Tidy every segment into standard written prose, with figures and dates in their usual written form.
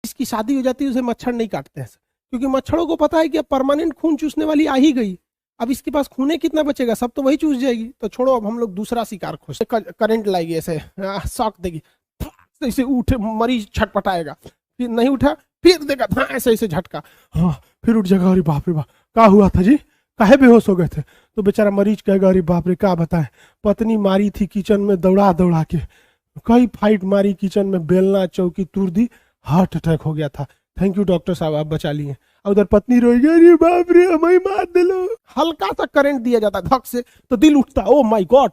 जिसकी शादी हो जाती है उसे मच्छर नहीं काटते हैं, क्योंकि मच्छरों को पता है कि अब परमानेंट खून चूसने वाली आ ही गई, अब इसके पास खूने कितना बचेगा, सब तो वही चूस जाएगी, तो छोड़ो अब हम लोग दूसरा शिकार खोजते। करंट लाएगी ऐसे, शॉक देगी, ऐसे उठे मरीज छटपटाएगा, फिर नहीं उठा, फिर देगा ऐसे ऐसे झटका, हाँ फिर उठ जाएगा, अरे बाप रे बाप क्या हुआ था जी, काहे बेहोश हो गए थे, तो बेचारा मरीज कहेगा अरे बाप रे क्या बताए, पत्नी मारी थी किचन में दौड़ा दौड़ा के, कई फाइट मारी किचन में, बेलना चौकी तोड़ दी, हार्ट अटैक हो गया था, थैंक यू डॉक्टर साहब आप बचा लिए। और उधर पत्नी रोएगी अरे बाप रे हमें मार दे लो, हल्का सा करंट दिया जाता धक से तो दिल उठता, ओ माय गॉड,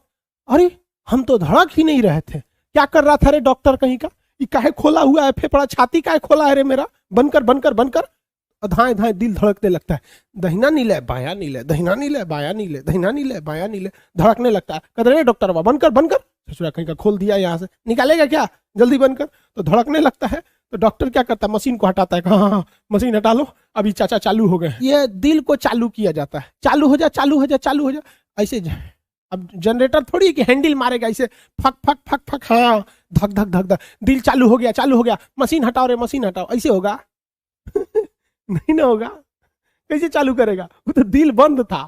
अरे हम तो धड़क ही नहीं रहे थे, क्या कर रहा था रे डॉक्टर कहीं का, ये काहे खोला हुआ है फेफड़ा, छाती काहे खोला है रे मेरा, बनकर बनकर बनकर, धाए धाए दिल धड़कने लगता है, दहिना नीले बाया नीले, दहिना नीले बाया नीले, दहिना नीले बाया नीले, धड़कने लगता है, कहते रे डॉक्टर बाबा बनकर बनकर, ससुरा कहीं का खोल दिया, यहाँ से निकालेगा क्या, जल्दी बनकर, तो धड़कने लगता है, तो डॉक्टर क्या करता है, मशीन को हटाता है, हाँ मशीन हटा लो, अभी चाचा चालू हो गए, ये दिल को चालू किया जाता है, चालू हो जा चालू हो जा चालू हो जा, ऐसे अब जनरेटर थोड़ी कि हैंडल मारेगा ऐसे फक फक फक फक, हाँ धक धक धक धक, दिल चालू हो गया, मशीन हटाओ रे मशीन हटाओ, ऐसे होगा नहीं ना होगा, कैसे चालू करेगा, वो तो दिल बंद था,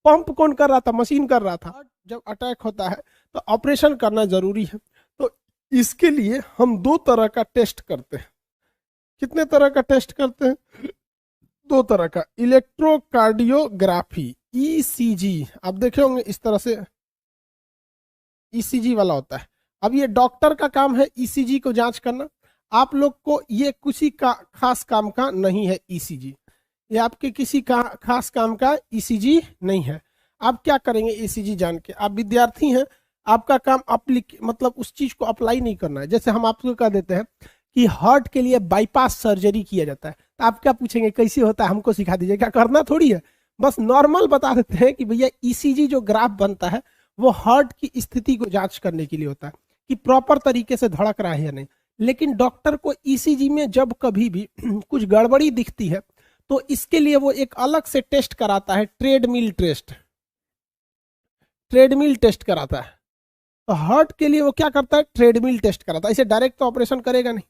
पंप कौन कर रहा था, मशीन कर रहा था। जब अटैक होता है तो ऑपरेशन करना जरूरी है, तो इसके लिए हम दो तरह का टेस्ट करते हैं। कितने तरह का टेस्ट करते हैं, दो तरह का, इलेक्ट्रोकार्डियोग्राफी ईसीजी, आप देखे होंगे इस तरह से ईसीजी वाला होता है। अब ये डॉक्टर का काम है ईसीजी को जांच करना, आप लोग को ये किसी का खास काम का नहीं है ईसीजी, ये आपके किसी का खास काम का ईसीजी नहीं है। आप क्या करेंगे ईसीजी जान के, आप विद्यार्थी हैं, आपका काम मतलब उस चीज को अप्लाई नहीं करना है। जैसे हम आपको कह देते हैं कि हार्ट के लिए बाईपास सर्जरी किया जाता है, तो आप क्या पूछेंगे कैसे होता है, हमको सिखा दीजिए, क्या करना थोड़ी है, बस नॉर्मल बता देते हैं कि भैया ईसीजी जो ग्राफ बनता है वो हार्ट की स्थिति को जांच करने के लिए होता है कि प्रॉपर तरीके से धड़क रहा है या नहीं। लेकिन डॉक्टर को ईसीजी में जब कभी भी कुछ गड़बड़ी दिखती है तो इसके लिए वो एक अलग से टेस्ट कराता है, ट्रेडमिल टेस्ट कराता है। तो हार्ट के लिए वो क्या करता है, ट्रेडमिल टेस्ट कराता है, इसे डायरेक्ट तो ऑपरेशन करेगा नहीं।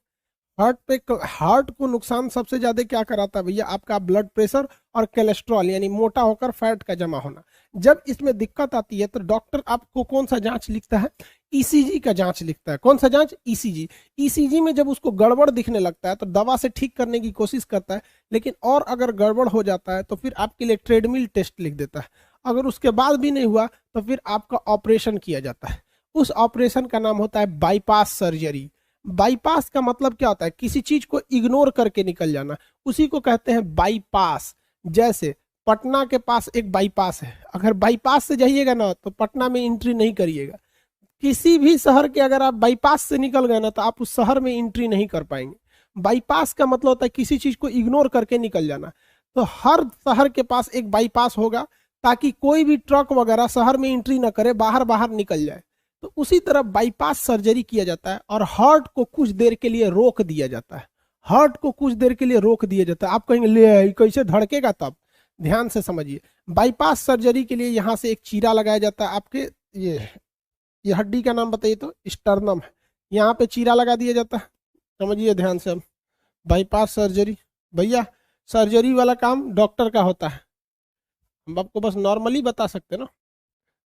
हार्ट को नुकसान सबसे ज्यादा क्या कराता है भैया, आपका ब्लड प्रेशर और कोलेस्ट्रॉल यानी मोटा होकर फैट का जमा होना। जब इसमें दिक्कत आती है तो डॉक्टर आपको कौन सा जांच लिखता है, ईसीजी का जांच लिखता है। कौन सा जांच, ईसीजी। ईसीजी में जब उसको गड़बड़ दिखने लगता है तो दवा से ठीक करने की कोशिश करता है, लेकिन और अगर गड़बड़ हो जाता है तो फिर आपके लिए ट्रेडमिल टेस्ट लिख देता है। अगर उसके बाद भी नहीं हुआ तो फिर आपका ऑपरेशन किया जाता है। उस ऑपरेशन का नाम होता है बाईपास सर्जरी। बाईपास का मतलब क्या होता है, किसी चीज को इग्नोर करके निकल जाना, उसी को कहते हैं बाईपास। जैसे पटना के पास एक बाईपास है, अगर बाईपास से जाइएगा ना तो पटना में एंट्री नहीं करिएगा। किसी भी शहर के अगर आप बाईपास से निकल गए ना तो आप उस शहर में एंट्री नहीं कर पाएंगे। बाईपास का मतलब होता है किसी चीज को इग्नोर करके निकल जाना। तो हर शहर के पास एक बाईपास होगा ताकि कोई भी ट्रक वगैरह शहर में एंट्री ना करे, बाहर बाहर निकल जाए। तो उसी तरह बाईपास सर्जरी किया जाता है और हार्ट को कुछ देर के लिए रोक दिया जाता है। हार्ट को कुछ देर के लिए रोक दिया जाता है। आप कहेंगे ले कैसे धड़केगा, तब ध्यान से समझिए। बाईपास सर्जरी के लिए यहाँ से एक चीरा लगाया जाता है। आपके ये हड्डी का नाम बताइए तो स्टर्नम है, यहाँ पे चीरा लगा दिया जाता है। समझिए ध्यान से। बाईपास सर्जरी, भैया सर्जरी वाला काम डॉक्टर का होता है, हम आपको बस नॉर्मली बता सकते ना।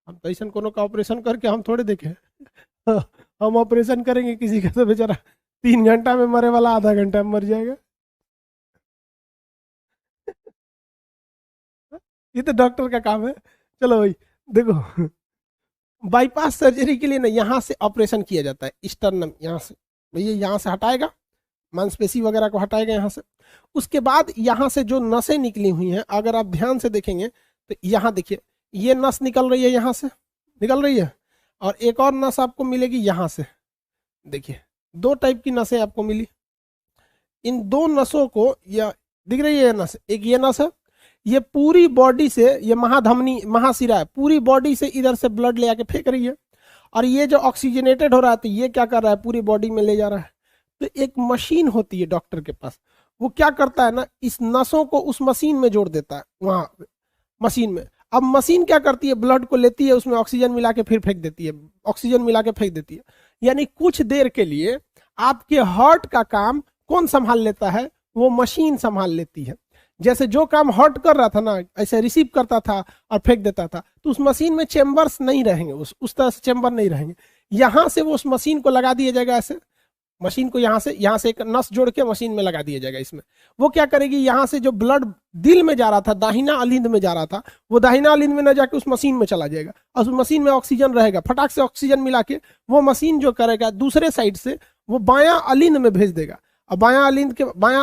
हम तो ऐसा कोनो का ऑपरेशन करके हम थोड़े देखे हम ऑपरेशन करेंगे किसी का तो बेचारा 3 घंटा में मरे वाला आधा घंटा में मर जाएगा। ये तो डॉक्टर का काम है। चलो भाई देखो, बाईपास सर्जरी के लिए ना यहाँ से ऑपरेशन किया जाता है, स्टर्नम यहाँ से, भैया यहाँ से हटाएगा, मांसपेशी वगैरह को हटाएगा यहाँ से। उसके बाद यहाँ से जो नसें निकली हुई हैं, अगर आप ध्यान से देखेंगे तो यहाँ देखिए ये नस निकल रही है, यहाँ से निकल रही है, और एक और नस आपको मिलेगी यहाँ से। देखिए 2 टाइप की नसें आपको मिली। इन 2 नसों को, यह दिख रही है नस, एक ये नस है, ये पूरी बॉडी से, ये महाधमनी महाशिरा है, पूरी बॉडी से इधर से ब्लड ले आके फेंक रही है। और ये जो ऑक्सीजनेटेड हो रहा है तो ये क्या कर रहा है, पूरी बॉडी में ले जा रहा है। तो एक मशीन होती है डॉक्टर के पास, वो क्या करता है ना, इस नसों को उस मशीन में जोड़ देता है, वहां मशीन में। अब मशीन क्या करती है, ब्लड को लेती है, उसमें ऑक्सीजन मिला के फिर फेंक देती है, ऑक्सीजन मिला के फेंक देती है। यानी कुछ देर के लिए आपके हार्ट का काम कौन संभाल लेता है? वो मशीन संभाल लेती है। जैसे जो काम हार्ट कर रहा था ना, ऐसे रिसीव करता था और फेंक देता था, तो उस मशीन में चेम्बर्स नहीं रहेंगे, उस तरह से चेम्बर नहीं रहेंगे। यहाँ से वो उस मशीन को लगा दिया जाएगा, ऐसे मशीन को यहाँ से एक नस जोड़ के मशीन में लगा दिया जाएगा। इसमें वो क्या करेगी, यहाँ से जो ब्लड दिल में जा रहा था, दाहिना अलिंद में जा रहा था, वो दाहिना अलिंद में न जाके उस मशीन में चला जाएगा और उस मशीन में ऑक्सीजन रहेगा। फटाक से ऑक्सीजन मिला के वो मशीन जो करेगा दूसरे साइड से वो बायां अलिंद में भेज देगा, और बायां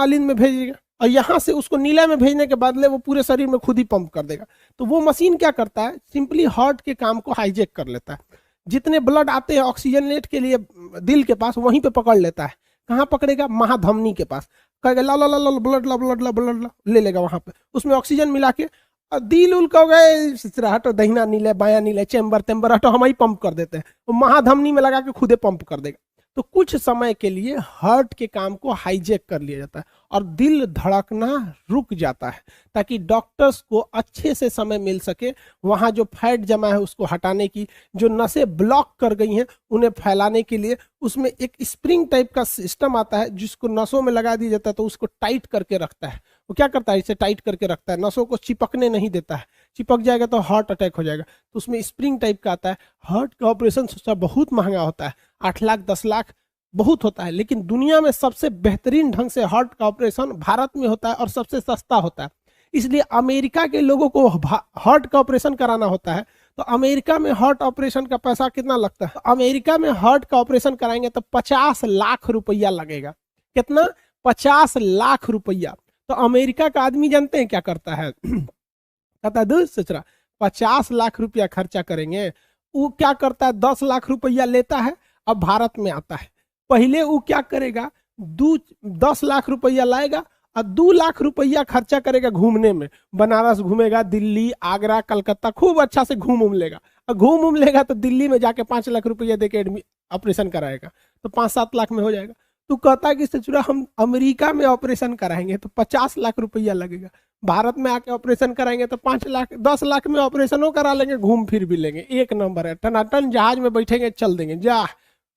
अलिंद में भेजेगा, और यहाँ से उसको नीला में भेजने के बदले वो पूरे शरीर में खुद ही पंप कर देगा। तो वो मशीन क्या करता है, सिंपली हार्ट के काम को हाईजेक कर लेता है। जितने ब्लड आते हैं ऑक्सीजनेट के लिए दिल के पास, वहीं पे पकड़ लेता है। कहाँ पकड़ेगा? महाधमनी के पास। कहेगा ला ला ला ला ब्लड ला ब्लड ला ब्लड ला, ले लेगा वहां पे, उसमें ऑक्सीजन मिला के, और दिल उल कह गए हटो, दहिना नीले बाया नीले चेम्बर तेम्बर हटो, हम ही पंप कर देते हैं। वो महाधमनी में लगा के खुदे पंप कर देगा। तो कुछ समय के लिए हार्ट के काम को हाईजेक कर लिया जाता है और दिल धड़कना रुक जाता है, ताकि डॉक्टर्स को अच्छे से समय मिल सके वहां जो फैट जमा है उसको हटाने की, जो नसें ब्लॉक कर गई हैं उन्हें फैलाने के लिए। उसमें एक स्प्रिंग टाइप का सिस्टम आता है जिसको नसों में लगा दिया जाता है, तो उसको टाइट करके रखता है। वो क्या करता है, इसे टाइट करके रखता है, नसों को चिपकने नहीं देता है। चिपक जाएगा तो हार्ट अटैक हो जाएगा। तो उसमें स्प्रिंग टाइप का आता है। हार्ट का ऑपरेशन बहुत महंगा होता है, 8 लाख 10 लाख बहुत होता है, लेकिन दुनिया में सबसे बेहतरीन ढंग से हार्ट का ऑपरेशन भारत में होता है और सबसे सस्ता होता है। इसलिए अमेरिका के लोगों को हार्ट का ऑपरेशन कराना होता है, तो अमेरिका में हार्ट ऑपरेशन का पैसा कितना लगता है? अमेरिका में हार्ट का ऑपरेशन कराएंगे तो 50 लाख रुपया लगेगा। कितना? 50 लाख रुपया। तो अमेरिका का आदमी जानते हैं क्या करता है? कहता है दूर सचरा 50 लाख रुपया खर्चा करेंगे। वो क्या करता है, 10 लाख रुपया लेता है, अब भारत में आता है। पहले वो क्या करेगा, 10 लाख रुपया लाएगा और 2 लाख रुपया खर्चा करेगा घूमने में। बनारस घूमेगा, दिल्ली, आगरा, कलकत्ता, खूब अच्छा से घूम लेगा। और घूम लेगा तो दिल्ली में जाके 5 लाख रुपया देके ऑपरेशन कराएगा, तो 5-7 लाख में हो जाएगा। तो कहता है कि सचुरा हम अमेरिका में ऑपरेशन कराएंगे तो 50 लाख रुपया लगेगा, भारत में आके ऑपरेशन कराएंगे तो 5 लाख 10 लाख में ऑपरेशनों करा लेंगे, घूम फिर भी लेंगे। एक नंबर है, टनाटन जहाज में बैठेंगे, चल देंगे। जा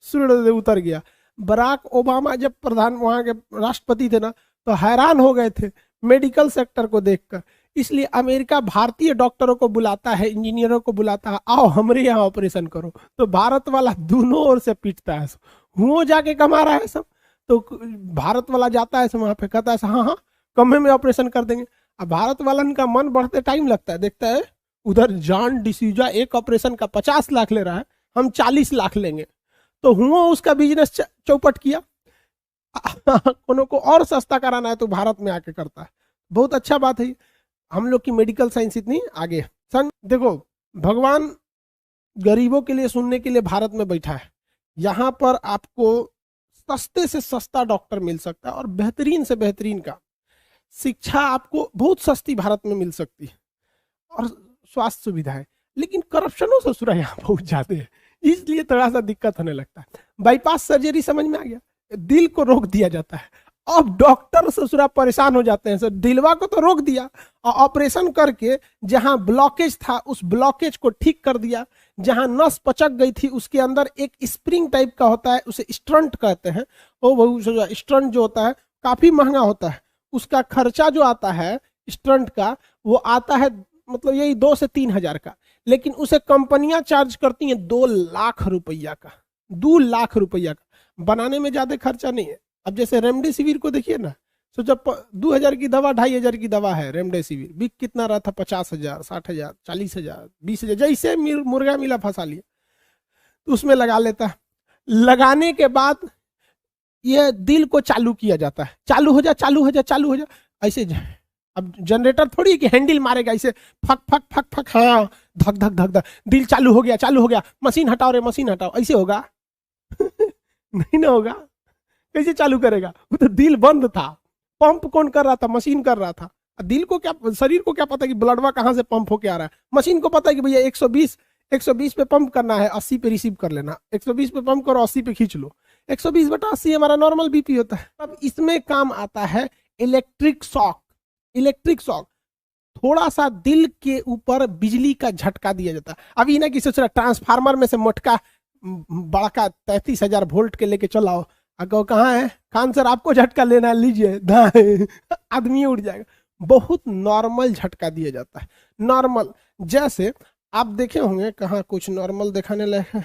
सूर्य उतर गया। बराक ओबामा जब प्रधान वहां के राष्ट्रपति थे ना, तो हैरान हो गए थे मेडिकल सेक्टर को देखकर। इसलिए अमेरिका भारतीय डॉक्टरों को बुलाता है, इंजीनियरों को बुलाता है, आओ हमारे यहाँ ऑपरेशन करो। तो भारत वाला दोनों ओर से पीटता है, हुओं जाके कमा रहा है सब। तो भारत वाला जाता है वहां पे, कहता है हाँ हाँ कम में ऑपरेशन कर देंगे। अब भारत वालन का मन बढ़ते टाइम लगता है, देखता है उधर जॉन डिसूजा एक ऑपरेशन का 50 लाख ले रहा है, हम 40 लाख लेंगे। तो हुआ उसका बिजनेस चौपट किया। कोनो को और सस्ता कराना है तो भारत में आके करता है। बहुत अच्छा बात है, हम लोग की मेडिकल साइंस इतनी आगे है। सन देखो, भगवान गरीबों के लिए सुनने के लिए भारत में बैठा है। यहाँ पर आपको सस्ते से सस्ता डॉक्टर मिल सकता है और बेहतरीन से बेहतरीन का शिक्षा आपको बहुत सस्ती भारत में मिल सकती है और स्वास्थ्य सुविधाएं। लेकिन करप्शनों ससुरा यहाँ बहुत जाते हैं, इसलिए थोड़ा सा दिक्कत होने लगता है। बाईपास सर्जरी समझ में आ गया, दिल को रोक दिया जाता है। अब डॉक्टर ससुरा परेशान हो जाते हैं, सर दिलवा को तो रोक दिया और ऑपरेशन करके जहां ब्लॉकेज था उस ब्लॉकेज को ठीक कर दिया। जहां नस पचक गई थी उसके अंदर एक स्प्रिंग टाइप का होता है, उसे स्टंट कहते हैं। वो स्टंट जो होता है काफी महंगा होता है, उसका खर्चा जो आता है स्टंट का वो आता है मतलब यही 2 से 3 हजार का, लेकिन उसे कंपनियां चार्ज करती हैं 2 लाख रुपया का। 2 लाख रुपया का बनाने में ज्यादा खर्चा नहीं है। अब जैसे रेमडेसिविर को देखिए ना, तो जब 2000 की दवा 2500 की दवा है रेमडेसिविर, बिक कितना रहा था 50,000 60,000 40,000 20,000, जैसे मुर्गा मिला फंसा लिया तो उसमें लगा लेता है। लगाने के बाद ये दिल को चालू किया जाता है, चालू हो जा चालू हो जा चालू हो जा ऐसे। अब जनरेटर थोड़ी कि हैंडल मारेगा ऐसे फक फक फक फक, हाँ धक धक धक धक, दिल चालू हो गया, मशीन हटाओ रे मशीन हटाओ, ऐसे होगा? नहीं ना होगा। कैसे चालू करेगा? वो तो दिल बंद था, पंप कौन कर रहा था? मशीन कर रहा था। दिल को क्या, शरीर को क्या पता कि ब्लडवा कहाँ से पंप होके आ रहा है? मशीन को पता है कि भैया 120 पे पंप करना है, 80 पे रिसीव कर लेना, 120 पे पंप करो 80 पे खींच लो। 120/80 हमारा नॉर्मल बीपी होता है। अब इसमें काम आता है इलेक्ट्रिक शॉक। इलेक्ट्रिक शॉक थोड़ा सा दिल के ऊपर बिजली का झटका दिया जाता है। अभी ना कि सोच रहा ट्रांसफार्मर में से मोटका बड़का 33,000 वोल्ट के लेके चलाओ आपको कहाँ है खान सर, आपको झटका लेना है, लीजिए दाएं, आदमी उड़ जाएगा। बहुत नॉर्मल झटका दिया जाता है, नॉर्मल। जैसे आप देखे होंगे, कहाँ कुछ नॉर्मल दिखाने लायक है,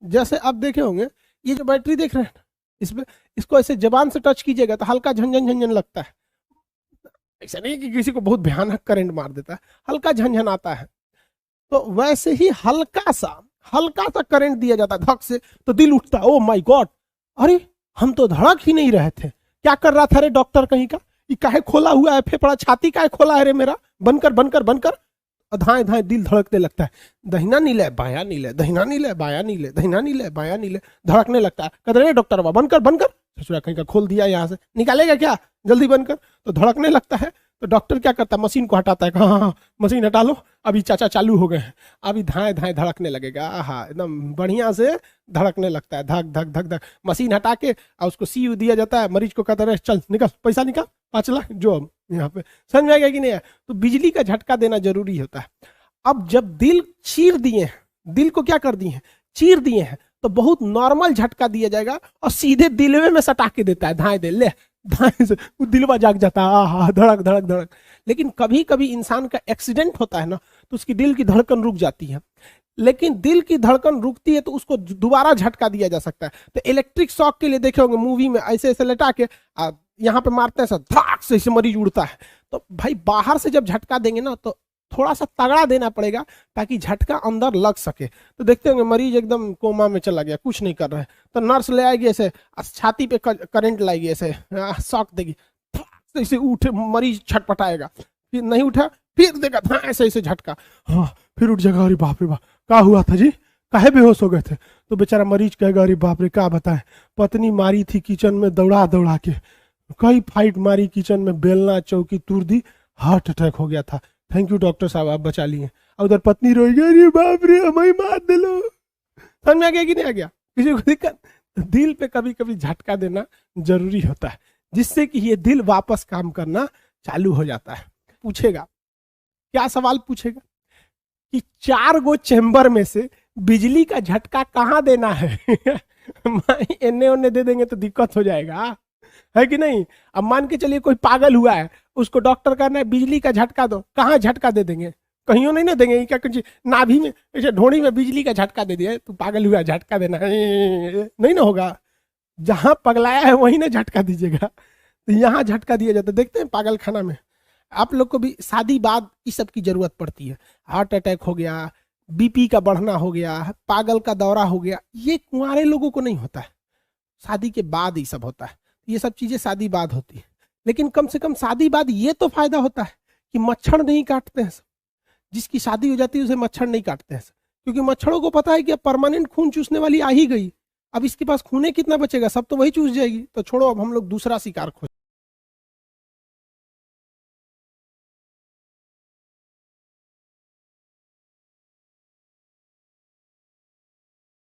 जैसे आप देखे होंगे ये जो बैटरी देख रहे हैं इसमें, इसको ऐसे जबान से टच कीजिएगा तो हल्का झंझन झंझन लगता है। ऐसा नहीं कि किसी को बहुत भयानक करंट मार देता है, हल्का झंझन आता है। तो वैसे ही हल्का सा करंट दिया जाता है धक से, तो दिल उठता है, ओ माय गॉड, अरे हम तो धड़क ही नहीं रहे थे, क्या कर रहा था रे डॉक्टर कहीं का, ये काहे खोला हुआ है फेफड़ा, छाती काहे खोला है रे मेरा, बनकर बनकर बनकर, धाए धाए दिल धड़कने लगता है। दहिना नीले बाया नीले, दहिना नीले बाया नीले, दहिना नीले बाया नीले, धड़कने लगता है। कहते रे डॉक्टर बाबा बनकर बनकर, ससुरा कहीं का खोल दिया, यहाँ से निकालेगा क्या, जल्दी बनकर, तो धड़कने लगता है। तो डॉक्टर क्या करता है, मशीन को हटाता है, हाँ हाँ मशीन हटा लो, अभी चाचा चालू हो गए हैं, अभी धाए धाए धड़कने लगेगा, हाँ एकदम बढ़िया से धड़कने लगता है, धक धक धक धक। मशीन हटा के और उसको सी दिया जाता है, मरीज को कहता है चल निकल, पैसा निकाल 5 लाख जो यहाँ पे, समझ में आ गया कि नहीं है। तो बिजली का झटका देना जरूरी होता है। अब जब दिल चीर दिए हैं, दिल को क्या कर दिए हैं, चीर दिए हैं, तो बहुत नॉर्मल झटका दिया जाएगा और सीधे दिलवे में सटा के देता है, धाए दे ले, धाए से वो दिलवा जाग जाता है, आहा धड़क धड़क धड़क। लेकिन कभी कभी इंसान का एक्सीडेंट होता है ना, तो उसकी दिल की धड़कन रुक जाती है, लेकिन दिल की धड़कन रुकती है तो उसको दोबारा झटका दिया जा सकता है। तो इलेक्ट्रिक शॉक के लिए देखे होंगे मूवी में, ऐसे ऐसे लटा के यहाँ पे मारते हैं सब, धाक से ऐसे मरीज उड़ता है। तो भाई बाहर से जब झटका देंगे ना तो थोड़ा सा तगड़ा देना पड़ेगा ताकि झटका अंदर लग सके। तो देखते होंगे मरीज एकदम कोमा में चला गया, कुछ नहीं कर रहा है, तो नर्स ले आएगी ऐसे, छाती पे करंट लाएगी, ऐसे शॉक देगी, ऐसे उठे मरीज छटपटाएगा, फिर नहीं उठा फिर देगा ऐसे ऐसे झटका, हाँ फिर उठ जाएगा, अरे बाप रे बाप क्या हुआ था जी, काहे बेहोश हो गए थे। तो बेचारा मरीज कहेगा अरे बाप रे क्या बताएं, पत्नी मारी थी किचन में दौड़ा दौड़ा के, कई फाइट मारी किचन में, बेलना चौकी तोड़ दी, हार्ट अटैक हो गया था, थैंक यू डॉक्टर साहब आप बचा लिए। और उधर पत्नी रोएगी, अरे बाप रे हमें मार दे लो। समझ में आ गया कि नहीं आ गया, किसी को दिक्कत। दिल पे कभी कभी झटका देना जरूरी होता है, जिससे कि ये दिल वापस काम करना चालू हो जाता है। पूछेगा क्या सवाल पूछेगा कि 4 गो चेंबर में से बिजली का झटका कहाँ देना है। एने ओने दे देंगे तो दिक्कत हो जाएगा, है कि नहीं। अब मान के चलिए कोई पागल हुआ है, उसको डॉक्टर कहना है बिजली का झटका दो, कहाँ झटका दे देंगे, कहीं नहीं ना देंगे, क्या कुछ नाभि में ऐसे ढोड़ी में बिजली का झटका दे दिया, तू पागल हुआ झटका देना नहीं ना होगा, जहां पगलाया है वहीं ना झटका दीजिएगा। तो यहाँ झटका दिया जाता है। देखते हैं पागल खाना में आप लोग को भी शादी बाद इस सब की जरूरत पड़ती है, हार्ट अटैक हो गया, बीपी का बढ़ना हो गया, पागल का दौरा हो गया, ये कुंवारे लोगों को नहीं होता है, शादी के बाद ही सब होता है। ये सब चीजें शादी बाद होती है, लेकिन कम से कम शादी बाद ये तो फायदा होता है कि मच्छर नहीं काटते हैं। जिसकी शादी हो जाती है उसे मच्छर नहीं काटते हैं, क्योंकि मच्छरों को पता है कि अब परमानेंट खून चूसने वाली आ ही गई, अब इसके पास खूने कितना बचेगा, सब तो वही चूस जाएगी, तो छोड़ो अब हम लोग दूसरा शिकार खोज